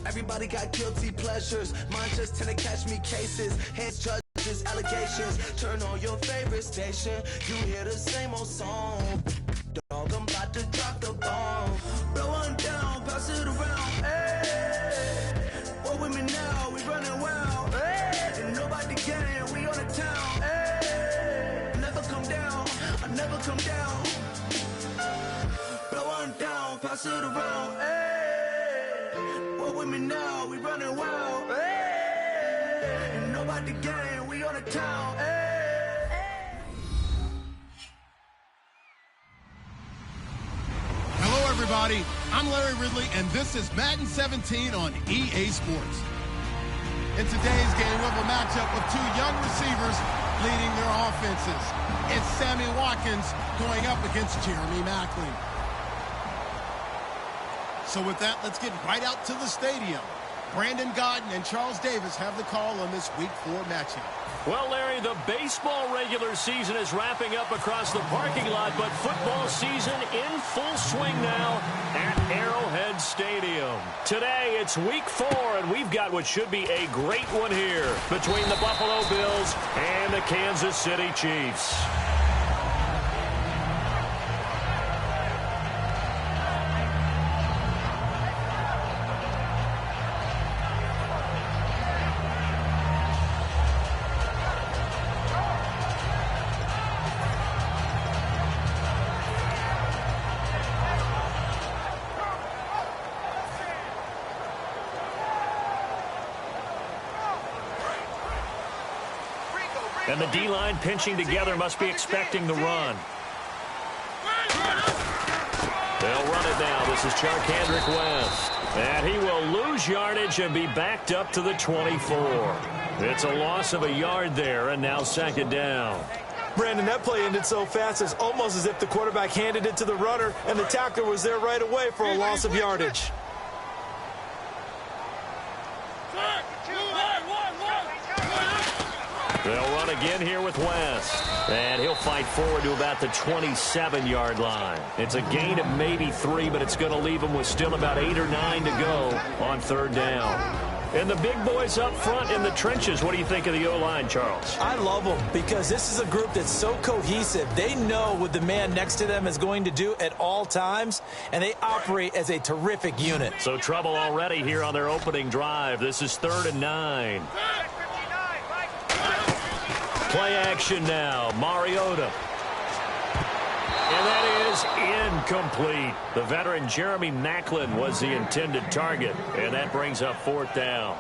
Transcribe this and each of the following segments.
Everybody got guilty pleasures. Mine just tend to catch me cases. Hands, judges, allegations. Turn on your favorite station. You hear the same old song. Dog, I'm about to drop the bomb. Blow one down, pass it around. Hey, what with me now? We running wild. Hey, and nobody can. We on the town. Hey, never come down. I never come down. Blow one down, pass it around. Hey. With me now, we running wild. Hey, ain't nobody gang, we on the town. Hey. Hello, everybody. I'm Larry Ridley, and this is Madden 17 on EA Sports. In today's game, we have a matchup of two young receivers leading their offenses. It's Sammy Watkins going up against Jeremy Maclin. So with that, let's get right out to the stadium. Brandon Godden and Charles Davis have the call on this Week 4 matchup. Well, Larry, the baseball regular season is wrapping up across the parking lot, but football season in full swing now at Arrowhead Stadium. Today, it's Week 4, and we've got what should be a great one here between the Buffalo Bills and the Kansas City Chiefs. And the D-line pinching together must be expecting the run. They'll run it now. This is Charkandrick West. And he will lose yardage and be backed up to the 24. It's a loss of a yard there, and now second down. Brandon, that play ended so fast, it's almost as if the quarterback handed it to the runner, and the tackler was there right away for a loss of yardage. They'll run again here with West. And he'll fight forward to about the 27-yard line. It's a gain of maybe 3, but it's going to leave him with still about 8 or 9 to go on third down. And the big boys up front in the trenches, what do you think of the O-line, Charles? I love them because this is a group that's so cohesive. They know what the man next to them is going to do at all times, and they operate as a terrific unit. So trouble already here on their opening drive. This is 3rd and 9. Play action now, Mariota. And that is incomplete. The veteran Jeremy Maclin was the intended target, and that brings up 4th down.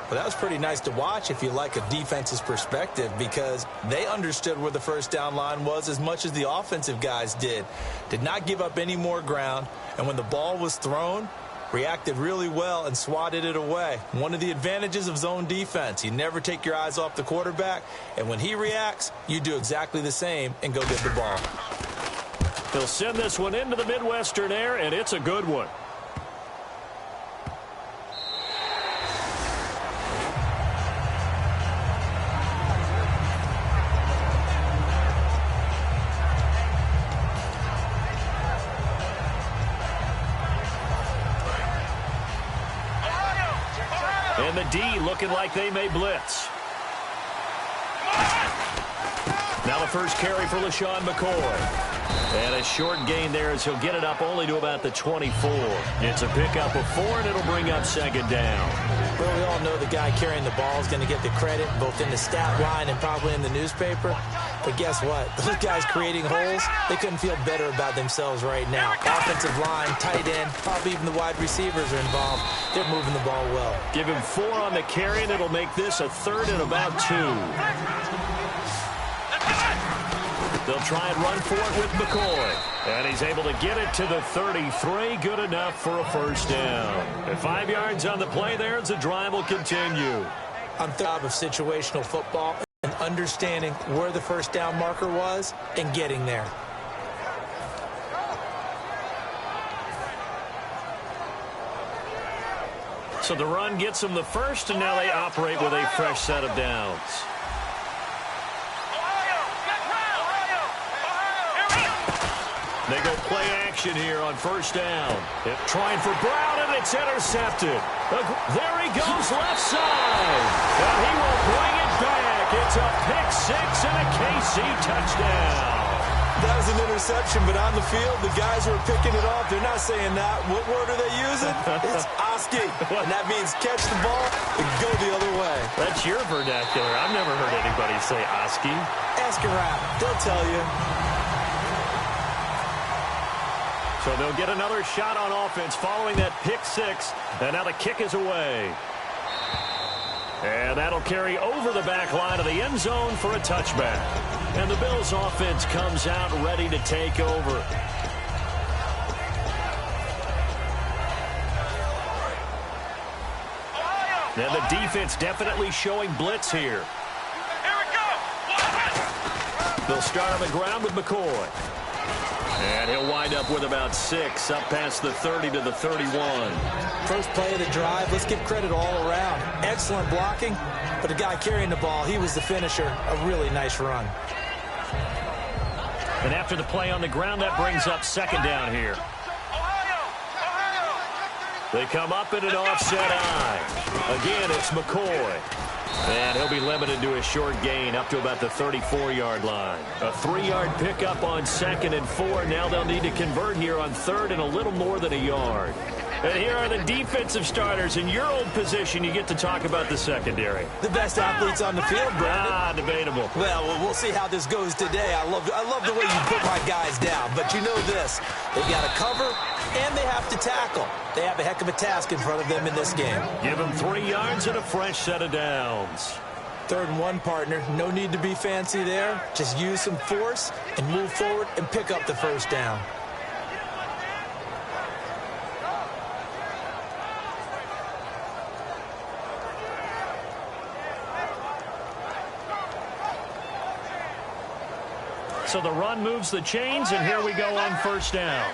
Well, that was pretty nice to watch if you like a defense's perspective because they understood where the first down line was as much as the offensive guys did. Did not give up any more ground, and when the ball was thrown, reacted really well and swatted it away. One of the advantages of zone defense, you never take your eyes off the quarterback, and when he reacts, you do exactly the same and go get the ball. They'll send this one into the Midwestern air, and it's a good one. And the D looking like they may blitz. Now the first carry for LaShawn McCoy. And a short gain there as he'll get it up only to about the 24. It's a pickup of 4, and it'll bring up second down. Well, we all know the guy carrying the ball is going to get the credit both in the stat line and probably in the newspaper. But guess what? Those guys creating holes, they couldn't feel better about themselves right now. Offensive line, tight end, probably even the wide receivers are involved. They're moving the ball well. Give him 4 on the carry, and it'll make this a 3rd and about 2. They'll try and run for it with McCoy. And he's able to get it to the 33. Good enough for a first down. And 5 yards on the play there as the drive will continue. On top of situational football and understanding where the first down marker was and getting there. So the run gets them the first, and now they operate with a fresh set of downs. They go Play action here on first down. Trying for Brown, and it's intercepted. There he goes left side. And he will bring it back. It's a pick-6 and a KC touchdown. That was an interception, but on the field, the guys who are picking it off, they're not saying that. What word are they using? It's Oski. And that means catch the ball and go the other way. That's your vernacular. I've never heard anybody say Oski. Ask around. They'll tell you. So they'll get another shot on offense following that pick-6. And now the kick is away. And that'll carry over the back line of the end zone for a touchback. And the Bills offense comes out ready to take over. And the defense definitely showing blitz here. They'll start on the ground with McCoy. And he'll wind up with about 6, up past the 30 to the 31. First play of the drive, let's give credit all around. Excellent blocking, but the guy carrying the ball, he was the finisher. A really nice run. And after the play on the ground, that brings up second down here. They come up in an offset eye. Again, it's McCoy. And he'll be limited to a short gain up to about the 34-yard line. A 3-yard pickup on 2nd and 4. Now they'll need to convert here on 3rd and a little more than a yard. And here are the defensive starters. In your old position, you get to talk about the secondary. The best athletes on the field, Brandon. Debatable. Well, we'll see how this goes today. I love the way you put my guys down. But you know this. They've got to cover, and they have to tackle. They have a heck of a task in front of them in this game. Give them 3 yards and a fresh set of downs. 3rd and 1, partner. No need to be fancy there. Just use some force and move forward and pick up the first down. So the run moves the chains, and here we go on first down.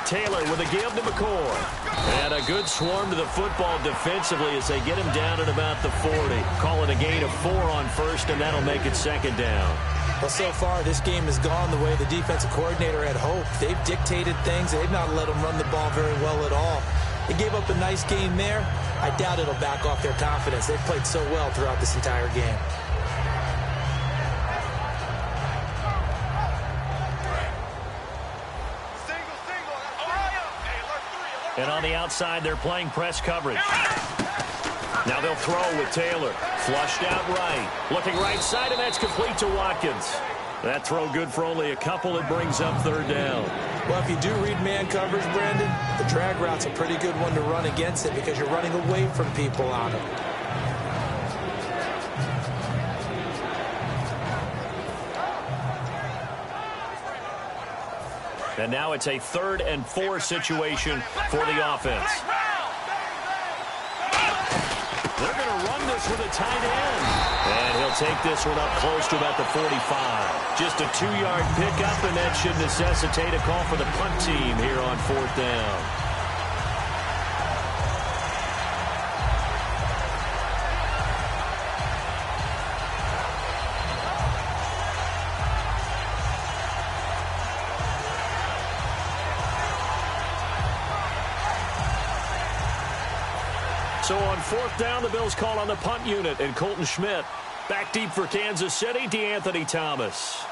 Taylor with a give to McCoy. And a good swarm to the football defensively as they get him down at about the 40. Call it a gain of 4 on first, and that'll make it second down. Well, so far, this game has gone the way the defensive coordinator had hoped. They've dictated things. They've not let them run the ball very well at all. They gave up a nice game there. I doubt it'll back off their confidence. They've played so well throughout this entire game. And on the outside, they're playing press coverage. Now they'll throw with Taylor. Flushed out right. Looking right side, and that's complete to Watkins. That throw good for only a couple. It brings up 3rd down. Well, if you do read man coverage, Brandon, the drag route's a pretty good one to run against it because you're running away from people on it. And now it's a 3rd and 4 situation for the offense. They're going to run this with a tight end. And he'll take this one up close to about the 45. Just a 2-yard pickup, and that should necessitate a call for the punt team here on 4th down. So on 4th down, the Bills call on the punt unit, and Colton Schmidt back deep for Kansas City, DeAnthony Thomas.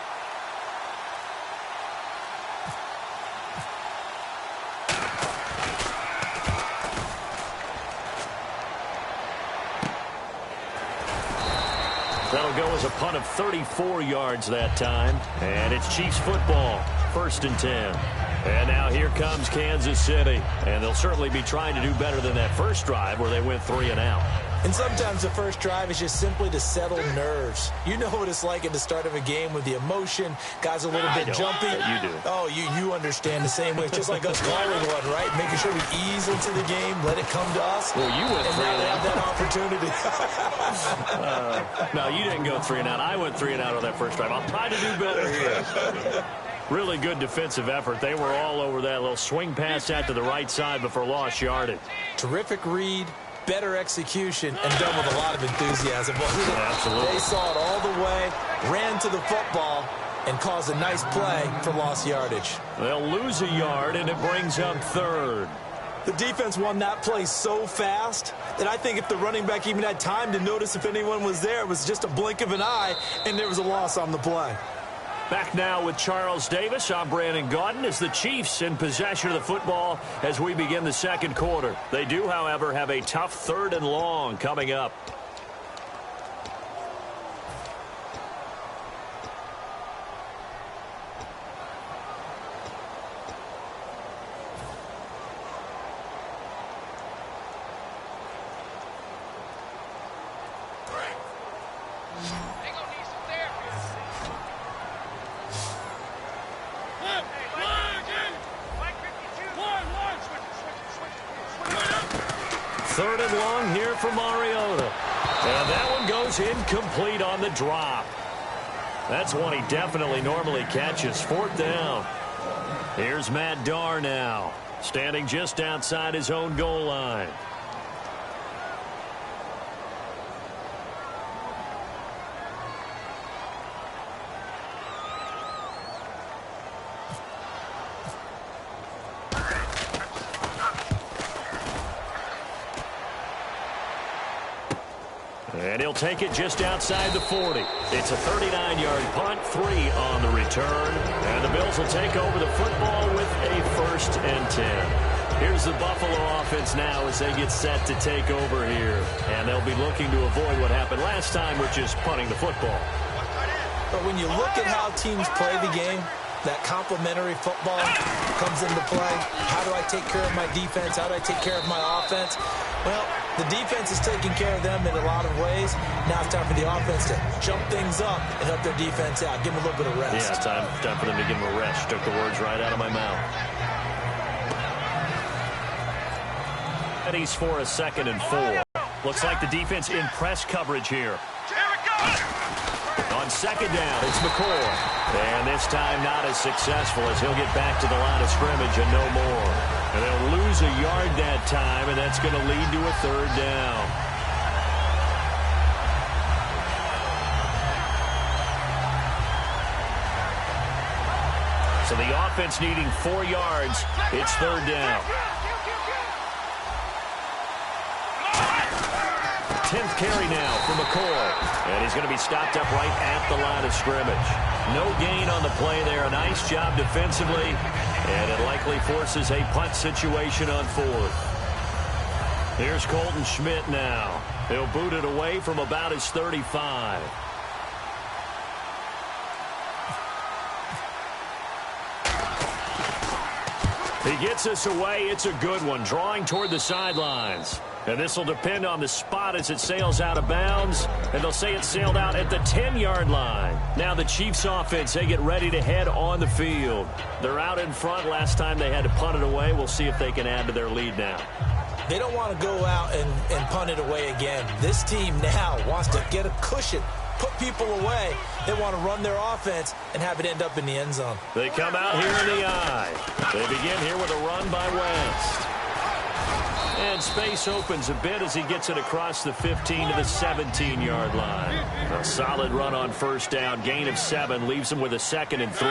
That'll go as a punt of 34 yards that time, and it's Chiefs football, 1st and 10. And now here comes Kansas City. And they'll certainly be trying to do better than that first drive where they went 3 and out. And sometimes the first drive is just simply to settle nerves. You know what it's like at the start of a game with the emotion. Guys a little bit jumpy. You do. Oh, you understand the same way. It's just like us calling one, right? Making sure we ease into the game, let it come to us. Well, you went 3 and out. Have that opportunity. No, you didn't go 3 and out. I went 3 and out on that first drive. I'll try to do better here. Really good defensive effort. They were all over that little swing pass out to the right side before lost yardage. Terrific read, better execution, and done with a lot of enthusiasm, wasn't it? Absolutely. They saw it all the way, ran to the football, and caused a nice play for lost yardage. They'll lose a yard, and it brings up third. The defense won that play so fast that I think if the running back even had time to notice if anyone was there, it was just a blink of an eye, and there was a loss on the play. Back now with Charles Davis. I'm Brandon Gaudin as the Chiefs in possession of the football as we begin the second quarter. They do, however, have a tough 3rd and long coming up. Third and long here for Mariota. And that one goes incomplete on the drop. That's one he definitely normally catches. 4th down. Here's Matt Darr now, standing just outside his own goal line. And he'll take it just outside the 40. It's a 39-yard punt, 3 on the return. And the Bills will take over the football with a 1st and 10. Here's the Buffalo offense now as they get set to take over here. And they'll be looking to avoid what happened last time, which is punting the football. But when you look at how teams play the game, that complementary football comes into play. How do I take care of my defense? How do I take care of my offense? Well, the defense is taking care of them in a lot of ways. Now it's time for the offense to jump things up and help their defense out. Give them a little bit of rest. Yeah, time for them to give them a rest. Took the words right out of my mouth. He's for a 2nd and 4. Looks like the defense in press coverage here. On 2nd down, it's McCoy. And this time not as successful as he'll get back to the line of scrimmage and no more. And they'll lose a yard that time, and that's going to lead to a 3rd down. So the offense needing 4 yards. It's 3rd down. 10th carry now for McCoy. And he's going to be stopped up right at the line of scrimmage. No gain on the play there. A nice job defensively. And it likely forces a punt situation on 4th. Here's Colton Schmidt now. He'll boot it away from about his 35. He gets us away. It's a good one. Drawing toward the sidelines. And this will depend on the spot as it sails out of bounds. And they'll say it sailed out at the 10-yard line. Now the Chiefs offense, they get ready to head on the field. They're out in front. Last time they had to punt it away. We'll see if they can add to their lead now. They don't want to go out and punt it away again. This team now wants to get a cushion, put people away. They want to run their offense and have it end up in the end zone. They come out here in the eye. They begin here with a run by West. And space opens a bit as he gets it across the 15 to the 17-yard line. A solid run on 1st down. Gain of 7 leaves him with a 2nd and 3.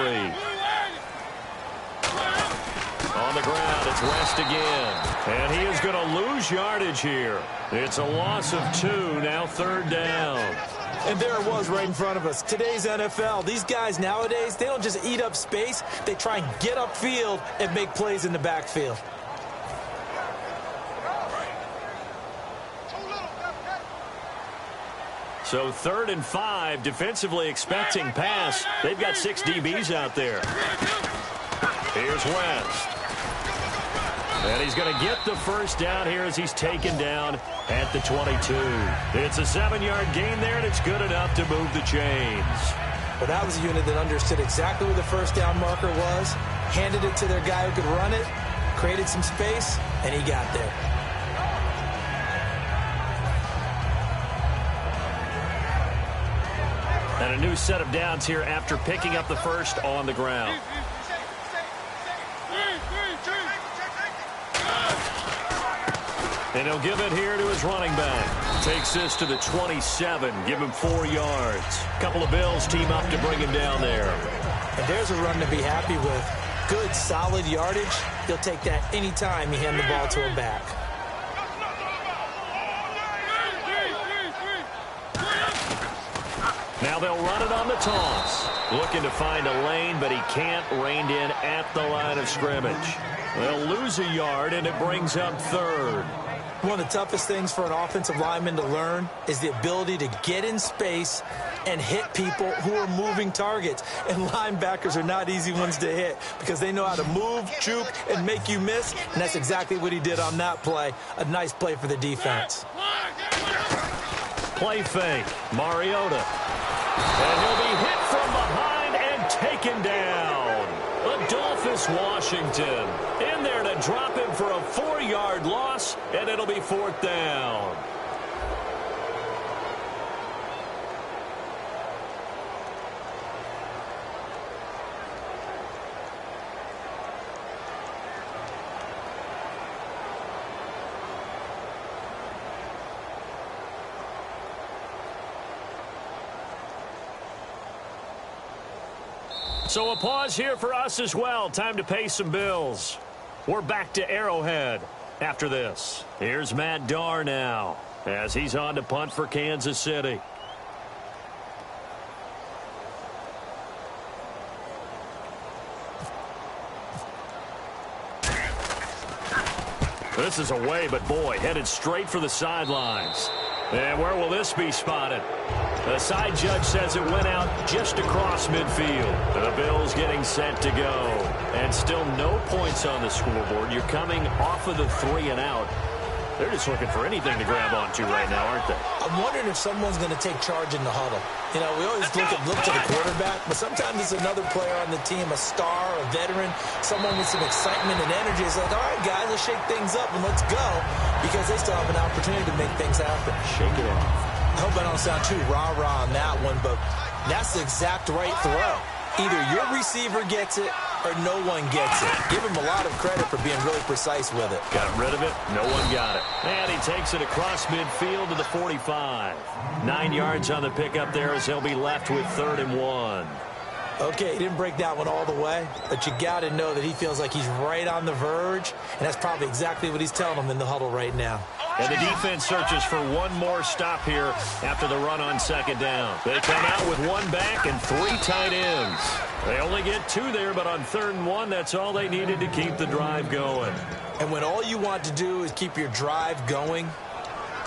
On the ground, it's West again. And he is going to lose yardage here. It's a loss of 2, now 3rd down. And there it was right in front of us. Today's NFL, these guys nowadays, they don't just eat up space. They try and get upfield and make plays in the backfield. So 3rd and 5, defensively expecting pass. They've got 6 DBs out there. Here's West. And he's going to get the 1st down here as he's taken down at the 22. It's a 7-yard gain there, and it's good enough to move the chains. But that was a unit that understood exactly where the 1st down marker was, handed it to their guy who could run it, created some space, and he got there. And a new set of downs here after picking up the 1st on the ground. And he'll give it here to his running back. Takes this to the 27. Give him 4 yards. A couple of Bills team up to bring him down there. And there's a run to be happy with. Good, solid yardage. He'll take that anytime you hand the ball to him back. Now they'll run it on the toss. Looking to find a lane, but he can't. Reined in at the line of scrimmage. They'll lose a yard, and it brings up 3rd. One of the toughest things for an offensive lineman to learn is the ability to get in space and hit people who are moving targets. And linebackers are not easy ones to hit because they know how to move, juke, and make you miss. And that's exactly what he did on that play. A nice play for the defense. Play fake. Mariota. And he'll be hit from behind and taken down. Adolphus Washington in there to drop him for a 4-yard loss, and it'll be 4th down. So a pause here for us as well. Time to pay some bills. We're back to Arrowhead after this. Here's Matt Darr now as he's on to punt for Kansas City. This is away, but boy, headed straight for the sidelines. And where will this be spotted? The side judge says it went out just across midfield. The Bills getting set to go. And still no points on the scoreboard. You're coming off of the 3 and out. They're just looking for anything to grab onto right now, aren't they? I'm wondering if someone's going to take charge in the huddle. You know, we always look to the quarterback, but sometimes it's another player on the team, a star, a veteran, someone with some excitement and energy. It's like, all right, guys, let's shake things up and let's go, because they still have an opportunity to make things happen. Shake it off. I hope I don't sound too rah-rah on that one, but that's the exact right throw. Either your receiver gets it or no one gets it. Give him a lot of credit for being really precise with it. Got rid of it. No one got it. And he takes it across midfield to the 45. 9 yards on the pickup there as he'll be left with 3rd and 1. Okay, he didn't break that one all the way, but you got to know that he feels like he's right on the verge, and that's probably exactly what he's telling them in the huddle right now. And the defense searches for one more stop here after the run on 2nd down. They come out with 1 back and 3 tight ends. They only get 2 there, but on 3rd and 1, that's all they needed to keep the drive going. And when all you want to do is keep your drive going,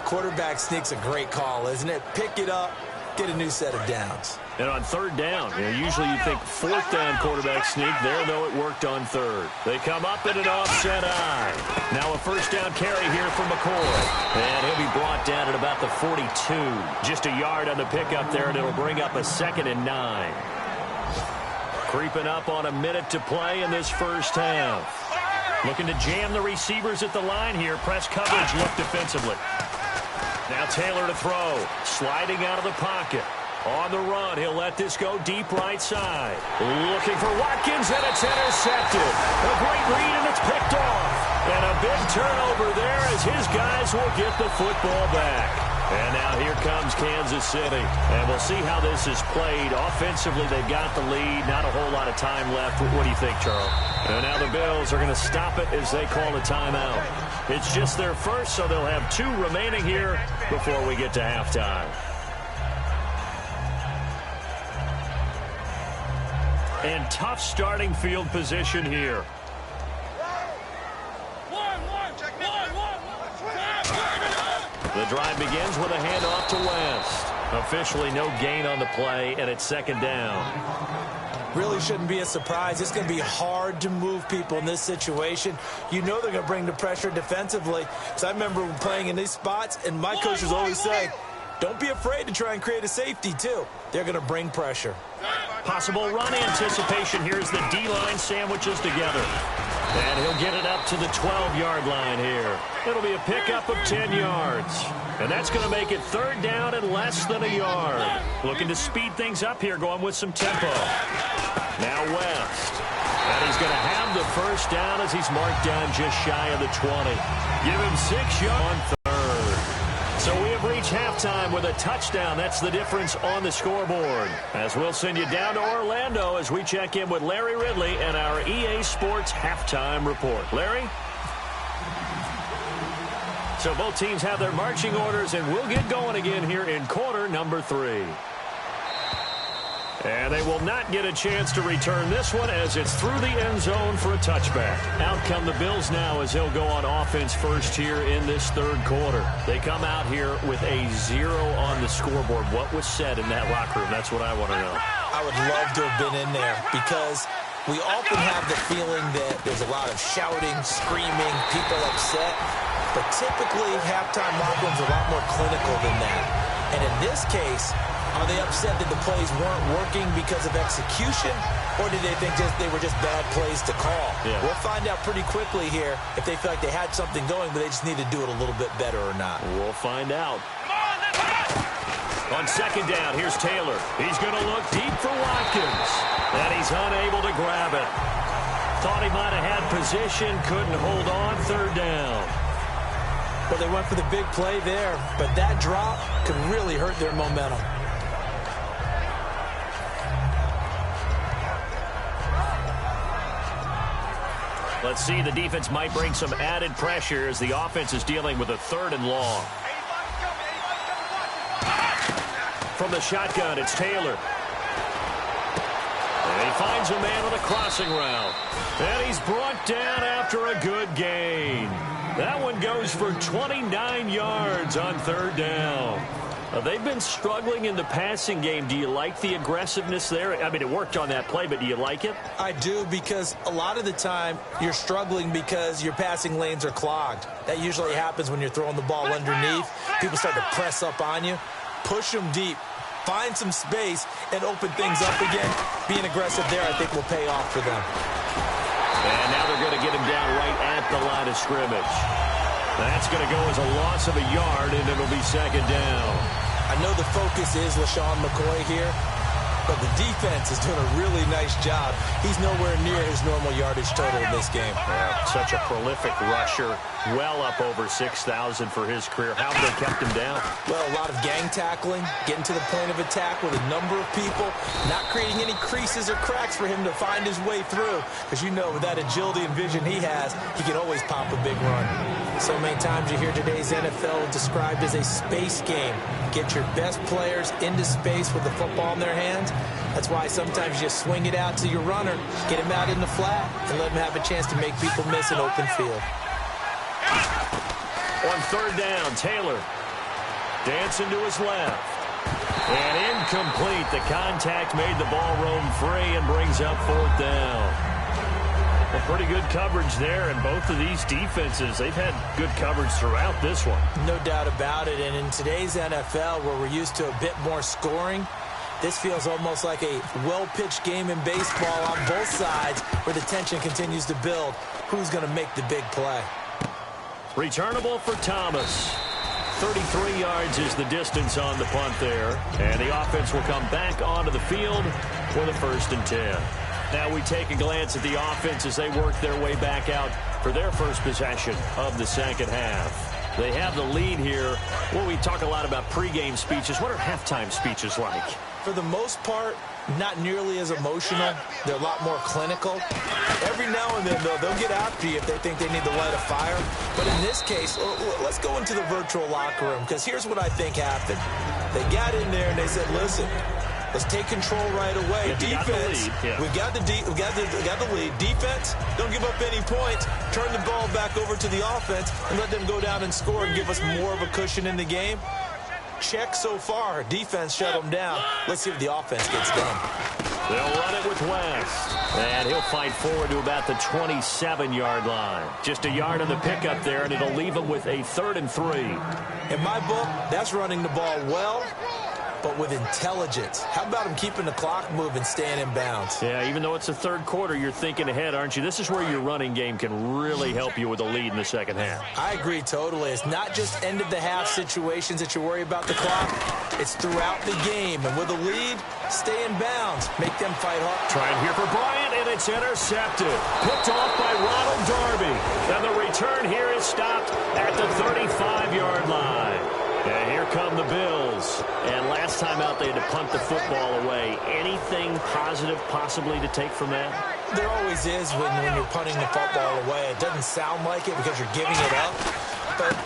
quarterback sneak's a great call, isn't it? Pick it up, get a new set of downs. And on 3rd down, usually you think 4th down quarterback sneak. There, though, it worked on 3rd. They come up in an offset eye. Now a 1st down carry here from McCoy. And he'll be brought down at about the 42. Just a yard on the pickup there, and it'll bring up a 2nd and 9. Creeping up on a minute to play in this first half. Looking to jam the receivers at the line here. Press coverage look defensively. Now Taylor to throw. Sliding out of the pocket. On the run, he'll let this go deep right side. Looking for Watkins, and it's intercepted. A great read, and it's picked off. And a big turnover there as his guys will get the football back. And now here comes Kansas City. And we'll see how this is played. Offensively, they've got the lead. Not a whole lot of time left. What do you think, Charles? And now the Bills are going to stop it as they call a timeout. It's just their first, so they'll have 2 remaining here before we get to halftime. And tough starting field position here. The drive begins with a handoff to West. Officially no gain on the play, and it's 2nd down. Really shouldn't be a surprise. It's going to be hard to move people in this situation. You know they're going to bring the pressure defensively. So I remember playing in these spots, and my coaches always say, don't be afraid to try and create a safety, too. They're going to bring pressure. Possible run anticipation. Here's the D-line sandwiches together. And he'll get it up to the 12-yard line here. It'll be a pickup of 10 yards. And that's going to make it 3rd down and less than a yard. Looking to speed things up here, going with some tempo. Now West. And he's going to have the first down as he's marked down just shy of the 20. Give him 6 yards on third. So we have reached halftime with a touchdown. That's the difference on the scoreboard. As we'll send you down to Orlando as we check in with Larry Ridley and our EA Sports halftime report. Larry? So both teams have their marching orders, and we'll get going again here in quarter number 3. And they will not get a chance to return this one as it's through the end zone for a touchback. Out come the Bills now as they'll go on offense first here in this third quarter. They come out here with a 0 on the scoreboard. What was said in that locker room? That's what I want to know. I would love to have been in there because we often have the feeling that there's a lot of shouting, screaming, people upset. But typically, halftime locker rooms are a lot more clinical than that. And in this case, are they upset that the plays weren't working because of execution, or did they think they were just bad plays to call? Yeah. We'll find out pretty quickly here if they feel like they had something going, but they just need to do it a little bit better or not. We'll find out. On second down, here's Taylor. He's going to look deep for Watkins, and he's unable to grab it. Thought he might have had position, couldn't hold on, third down. Well, they went for the big play there, but that drop could really hurt their momentum. Let's see, the defense might bring some added pressure as the offense is dealing with a 3rd and long. From the shotgun, it's Taylor. And he finds a man on a crossing route. And he's brought down after a good gain. That one goes for 29 yards on third down. They've been struggling in the passing game. Do you like the aggressiveness there? I mean, it worked on that play, but do you like it? I do, because a lot of the time you're struggling because your passing lanes are clogged. That usually happens when you're throwing the ball underneath. People start to press up on you. Push them deep. Find some space and open things up again. Being aggressive there, I think, will pay off for them. And now they're going to get him down right at the line of scrimmage. That's going to go as a loss of a yard, and it'll be second down. I know the focus is LaShawn McCoy here, but the defense is doing a really nice job. He's nowhere near his normal yardage total in this game. Yeah, such a prolific rusher, well up over 6,000 for his career. How have they kept him down? Well, a lot of gang tackling, getting to the point of attack with a number of people, not creating any creases or cracks for him to find his way through. Because you know, with that agility and vision he has, he can always pop a big run. So many times you hear today's NFL described as a space game. Get your best players into space with the football in their hands. That's why sometimes you just swing it out to your runner, get him out in the flat, and let him have a chance to make people miss an open field. On third down, Taylor dancing to his left. And incomplete. The contact made the ball roam free and brings up fourth down. Well, pretty good coverage there, and both of these defenses, they've had good coverage throughout this one. No doubt about it, and in today's NFL, where we're used to a bit more scoring, this feels almost like a well-pitched game in baseball on both sides, where the tension continues to build. Who's going to make the big play? Returnable for Thomas. 33 yards is the distance on the punt there, and the offense will come back onto the field for the 1st and 10. Now we take a glance at the offense as they work their way back out for their first possession of the second half. They have the lead here. Well, we talk a lot about pregame speeches. What are halftime speeches like? For the most part, not nearly as emotional. They're a lot more clinical. Every now and then, though, they'll get after you if they think they need to light a fire. But in this case, let's go into the virtual locker room, because here's what I think happened. They got in there and they said, listen, let's take control right away. Defense, we got the lead. Defense, don't give up any points. Turn the ball back over to the offense and let them go down and score and give us more of a cushion in the game. Check so far. Defense shut them down. Let's see if the offense gets done. They'll run it with West. And he'll fight forward to about the 27-yard line. Just a yard on the pickup there, and it'll leave him with a 3rd and 3. In my book, that's running the ball well, but with intelligence. How about him keeping the clock moving, staying in bounds? Yeah, even though it's the third quarter, you're thinking ahead, aren't you? This is where your running game can really help you with a lead in the second half. I agree totally. It's not just end-of-the-half situations that you worry about the clock. It's throughout the game. And with a lead, stay in bounds. Make them fight hard. Trying here for Bryant, and it's it's intercepted. Picked off by Ronald Darby. And the return here is stopped at the 35-yard line. And here come the Bills. And last time out, they had to punt the football away. Anything positive possibly to take from that? There always is when you're punting the football away. It doesn't sound like it because you're giving it up, but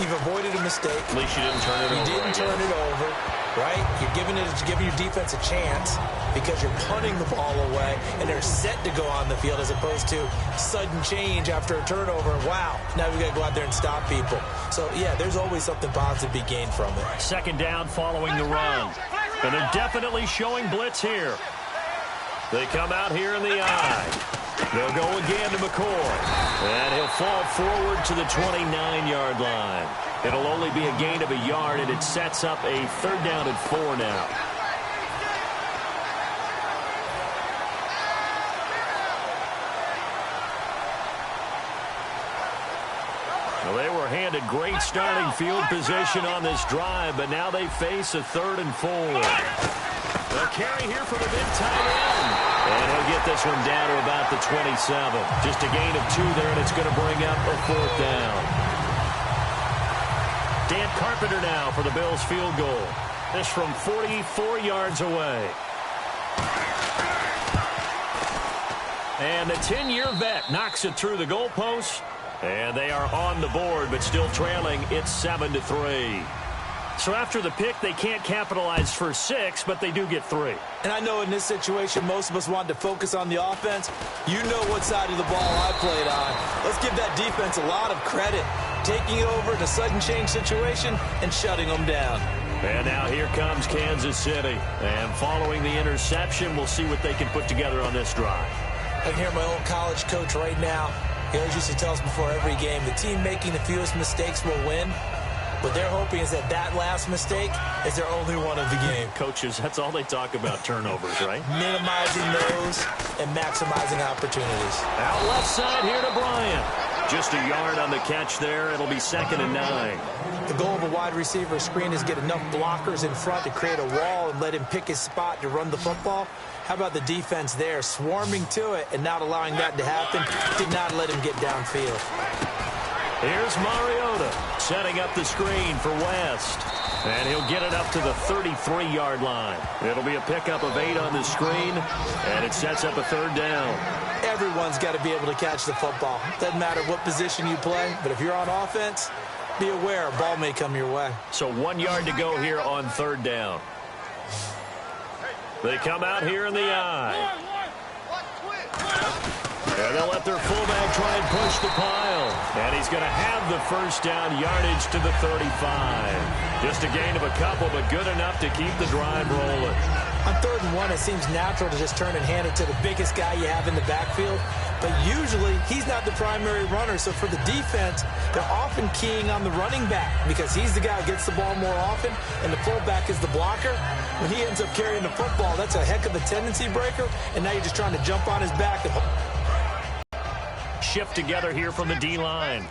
you've avoided a mistake. At least you didn't turn it over. You didn't turn it over, right? You're giving your defense a chance because you're punting the ball away, and they're set to go on the field as opposed to sudden change after a turnover. Wow, now we've got to go out there and stop people. So, yeah, there's always something positive to be gained from it. Second down following the run. And they're definitely showing blitz here. They come out here in the eye. They'll go again to McCoy. And he'll fall forward to the 29-yard line. It'll only be a gain of a yard, and it sets up a third down and 4 now. Well, they were handed great starting field position on this drive, but now they face a 3rd and 4. A carry here for the big tight end. And he'll get this one down to about the 27. Just a gain of 2 there, and it's going to bring up a 4th down. Dan Carpenter now for the Bills field goal. This from 44 yards away. And the 10-year vet knocks it through the goalpost. And they are on the board, but still trailing. It's 7-3. So after the pick, they can't capitalize for 6, but they do get 3. And I know in this situation, most of us wanted to focus on the offense. You know what side of the ball I played on. Let's give that defense a lot of credit. Taking it over in a sudden change situation and shutting them down. And now here comes Kansas City. And following the interception, we'll see what they can put together on this drive. I can hear my old college coach right now. He always used to tell us before every game, the team making the fewest mistakes will win. What they're hoping is that last mistake is their only one of the game. Coaches, that's all they talk about, turnovers, right? Minimizing those and maximizing opportunities. Out left side here to Bryant. Just a yard on the catch there. It'll be 2nd and 9. The goal of a wide receiver screen is get enough blockers in front to create a wall and let him pick his spot to run the football. How about the defense there, swarming to it and not allowing that to happen? Did not let him get downfield. Here's Mariota setting up the screen for West. And he'll get it up to the 33-yard line. It'll be a pickup of 8 on the screen, and it sets up a 3rd down. Everyone's got to be able to catch the football. Doesn't matter what position you play, but if you're on offense, be aware a ball may come your way. So 1 yard to go here on 3rd down. They come out here in the eye. And they'll let their fullback try and push the pile. And he's going to have the 1st down, yardage to the 35. Just a gain of a couple, but good enough to keep the drive rolling. On 3rd and 1, it seems natural to just turn and hand it to the biggest guy you have in the backfield. But usually, he's not the primary runner. So for the defense, they're often keying on the running back because he's the guy who gets the ball more often, and the fullback is the blocker. When he ends up carrying the football, that's a heck of a tendency breaker, and now you're just trying to jump on his back. Shift together here from the D-line.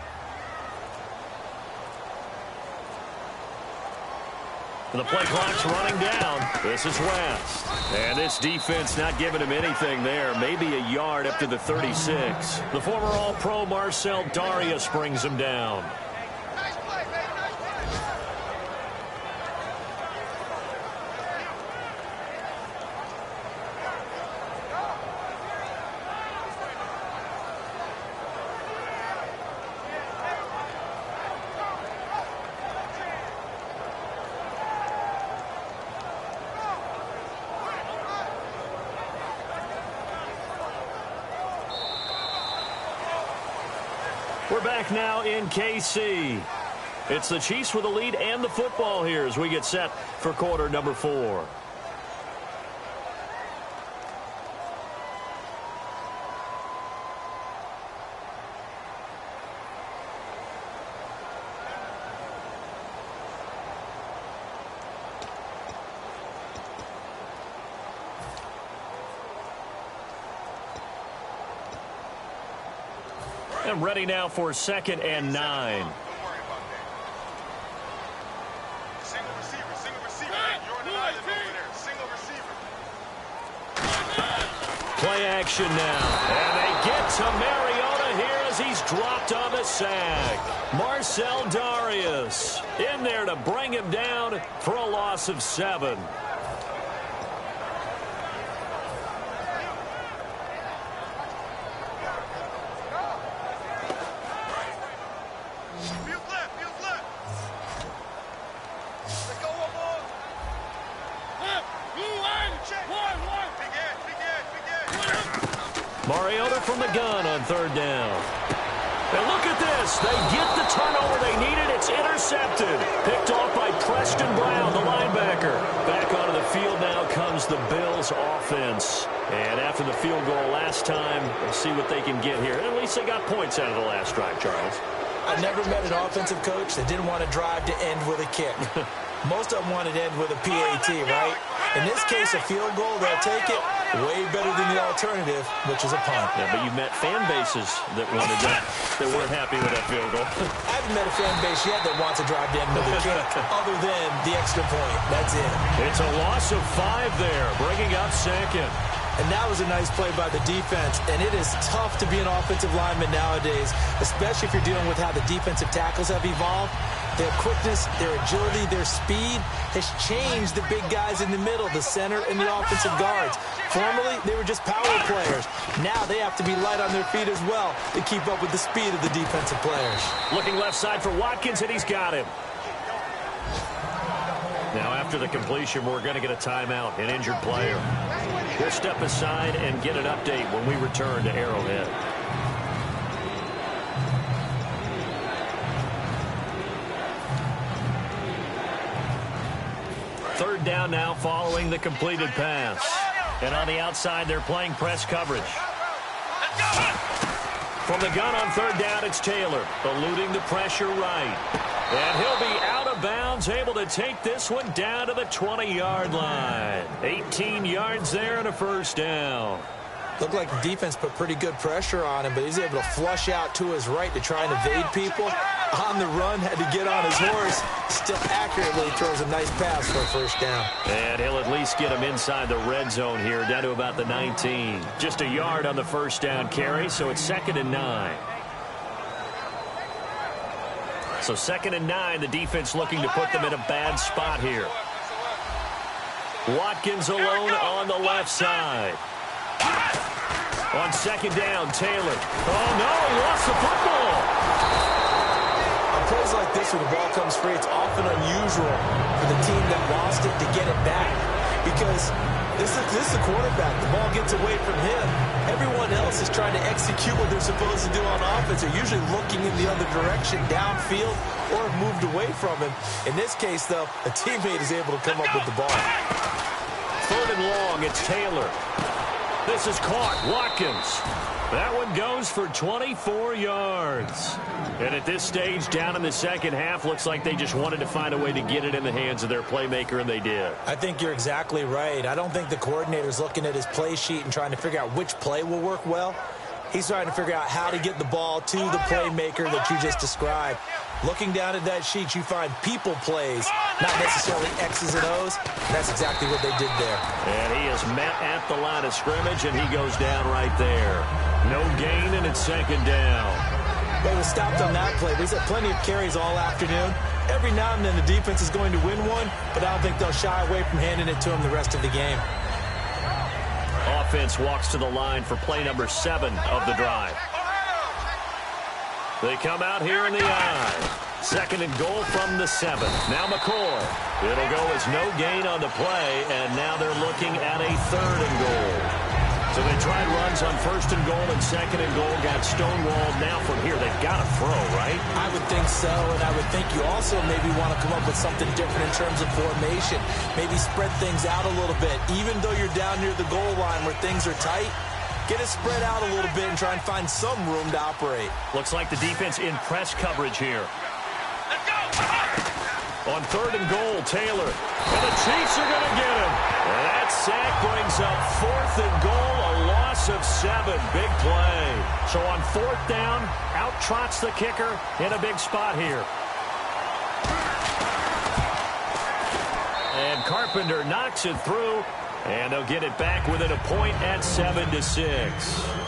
The play clock's running down. This is West. And this defense not giving him anything there. Maybe a yard up to the 36. The former All-Pro Marcel Darius brings him down. We're back now in KC. It's the Chiefs with the lead and the football here as we get set for quarter number 4. And ready now for 2nd and 9. Single receiver. You're on the island over there. Single receiver. Play play action now. And they get to Mariota here as he's dropped on the sack. Marcel Darius in there to bring him down for a loss of 7. Mariota from the gun on 3rd down. And look at this. They get the turnover they needed. It's intercepted. Picked off by Preston Brown, the linebacker. Back onto the field now comes the Bills offense. And after the field goal last time, we'll see what they can get here. At least they got points out of the last drive, Charles. I never met an offensive coach that didn't want to drive to end with a kick. Most of them wanted to end with a PAT, right? In this case, a field goal, they'll take it. Way better than the alternative, which is a punt. Yeah, but you met fan bases that wanted that, that weren't happy with that field goal. I haven't met a fan base yet that wants to drive to end with a kick other than the extra point. That's it. It's a loss of 5 there, bringing up 2nd. And that was a nice play by the defense. And it is tough to be an offensive lineman nowadays, especially if you're dealing with how the defensive tackles have evolved. Their quickness, their agility, their speed has changed the big guys in the middle, the center, and the offensive guards. Formerly, they were just power players. Now they have to be light on their feet as well to keep up with the speed of the defensive players. Looking left side for Watkins, and he's got him. Now, after the completion, we're going to get a timeout, an injured player. We'll step aside and get an update when we return to Arrowhead. Third down now following the completed pass. And on the outside, they're playing press coverage. From the gun on 3rd down, it's Taylor, eluding the pressure right. And he'll be out of bounds, able to take this one down to the 20-yard line. 18 yards there and a 1st down. Looked like the defense put pretty good pressure on him, but he's able to flush out to his right to try and evade people. On the run, had to get on his horse. Still accurately throws a nice pass for a 1st down. And he'll at least get him inside the red zone here, down to about the 19. Just a yard on the 1st down carry, so it's 2nd and 9. So 2nd and 9, the defense looking to put them in a bad spot here. Watkins alone on the left side. On 2nd down, Taylor. Oh, no, he lost the football. On plays like this where the ball comes free, it's often unusual for the team that lost it to get it back. Because this is the quarterback. The ball gets away from him. Everyone else is trying to execute what they're supposed to do on offense. They're usually looking in the other direction, downfield, or have moved away from him. In this case, though, a teammate is able to come up with the ball. 3rd and long, it's Taylor. This is caught. Watkins. That one goes for 24 yards. And at this stage, down in the second half, looks like they just wanted to find a way to get it in the hands of their playmaker, and they did. I think you're exactly right. I don't think the coordinator's looking at his play sheet and trying to figure out which play will work well. He's trying to figure out how to get the ball to the playmaker that you just described. Looking down at that sheet, you find people plays, not necessarily X's and O's. And that's exactly what they did there. And he is met at the line of scrimmage, and he goes down right there. No gain, and it's 2nd down. They were stopped on that play. He's had plenty of carries all afternoon. Every now and then the defense is going to win one, but I don't think they'll shy away from handing it to him the rest of the game. Offense walks to the line for play number 7 of the drive. They come out here in the eye. 2nd and goal from the 7. Now McCoy. It'll go as no gain on the play, and now they're looking at a 3rd and goal. So they tried runs on 1st and goal and 2nd and goal, got stonewalled. Now from here, they've got to throw, right? I would think so, and I would think you also maybe want to come up with something different in terms of formation. Maybe spread things out a little bit. Even though you're down near the goal line where things are tight, get it spread out a little bit and try and find some room to operate. Looks like the defense in press coverage here. On 3rd and goal, Taylor. And the Chiefs are going to get him. And that sack brings up 4th and goal, a loss of 7. Big play. So on 4th down, out trots the kicker in a big spot here. And Carpenter knocks it through. And they'll get it back within a point at 7-6.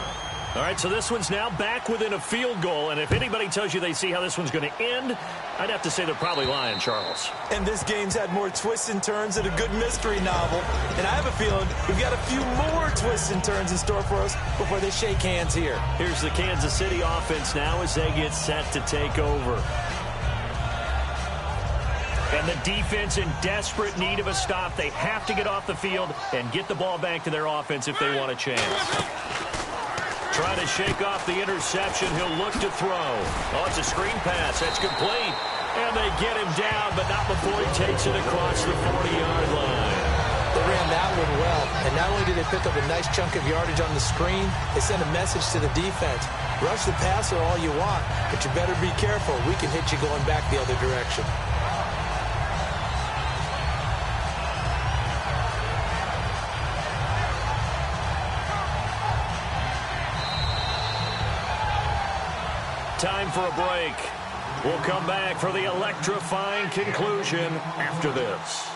All right, so this one's now back within a field goal. And if anybody tells you they see how this one's going to end, I'd have to say they're probably lying, Charles. And this game's had more twists and turns than a good mystery novel. And I have a feeling we've got a few more twists and turns in store for us before they shake hands here. Here's the Kansas City offense now as they get set to take over. And the defense in desperate need of a stop. They have to get off the field and get the ball back to their offense if they want a chance. Trying to shake off the interception. He'll look to throw. Oh, it's a screen pass. That's complete. And they get him down, but not before he takes it across the 40-yard line. They ran that one well. And not only did they pick up a nice chunk of yardage on the screen, they sent a message to the defense. Rush the passer all you want, but you better be careful. We can hit you going back the other direction. Time for a break. We'll come back for the electrifying conclusion after this.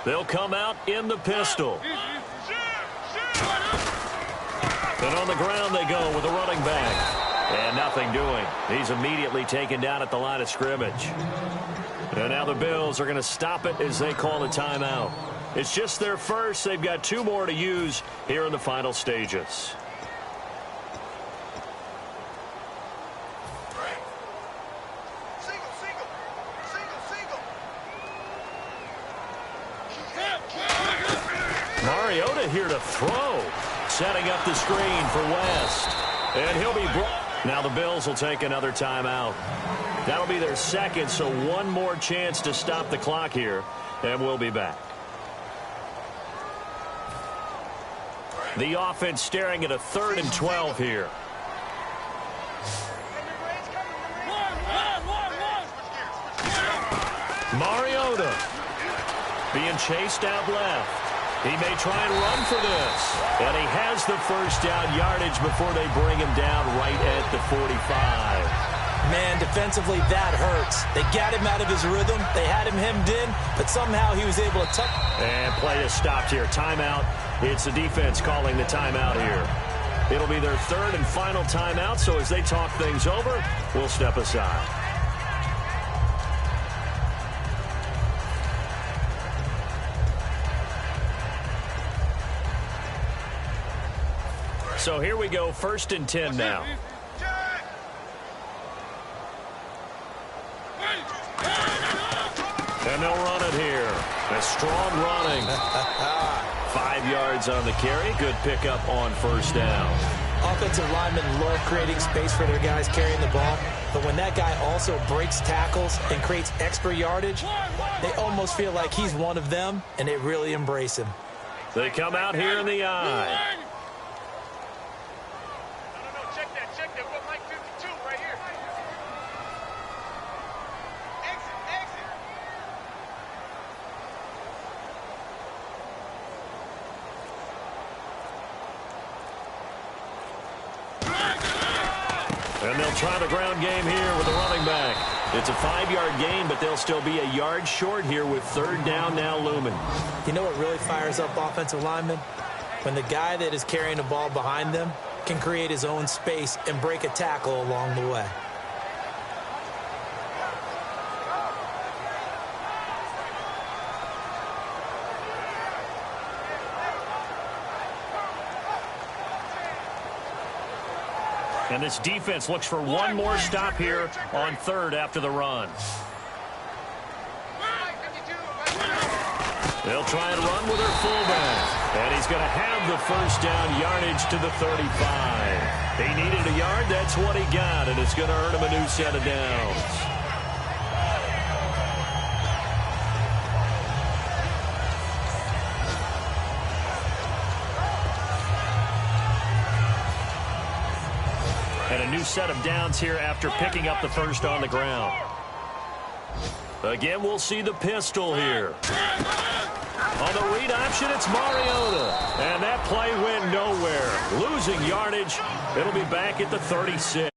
They'll come out in the pistol. And on the ground they go with the running back. And nothing doing. He's immediately taken down at the line of scrimmage. And now the Bills are going to stop it as they call a timeout. It's just their first. They've got 2 more to use here in the final stages. Mariota here to throw. Setting up the screen for West. And he'll be brought. Now the Bills will take another timeout. That'll be their second, so one more chance to stop the clock here. And we'll be back. The offense staring at a 3rd and 12 here. Mariota being chased out left. He may try and run for this. And he has the first down yardage before they bring him down right at the 45. Man, defensively, that hurts. They got him out of his rhythm. They had him hemmed in, but somehow he was able to tuck. And play is stopped here. Timeout. It's the defense calling the timeout here. It'll be their 3rd and final timeout, so as they talk things over, we'll step aside. So here we go, 1st and 10 now. And they'll run it here. A strong running. 5 yards on the carry. Good pickup on 1st down. Offensive linemen love creating space for their guys carrying the ball. But when that guy also breaks tackles and creates extra yardage, they almost feel like he's one of them, and they really embrace him. They come out here in the eye. Check that. What Mike 52 right here. Exit. And they'll try the ground game here with the running back. It's a 5-yard gain, but they'll still be a yard short here with 3rd down now looming. You know what really fires up offensive linemen? When the guy that is carrying the ball behind them can create his own space and break a tackle along the way. And this defense looks for one more stop here on 3rd after the run. They'll try and run with their fullback. And he's going to have the first down yardage to the 35. He needed a yard. That's what he got. And it's going to earn him a new set of downs. And a new set of downs here after picking up the first on the ground. Again, we'll see the pistol here. On the read option, it's Mariota. And that play went nowhere. Losing yardage. It'll be back at the 36.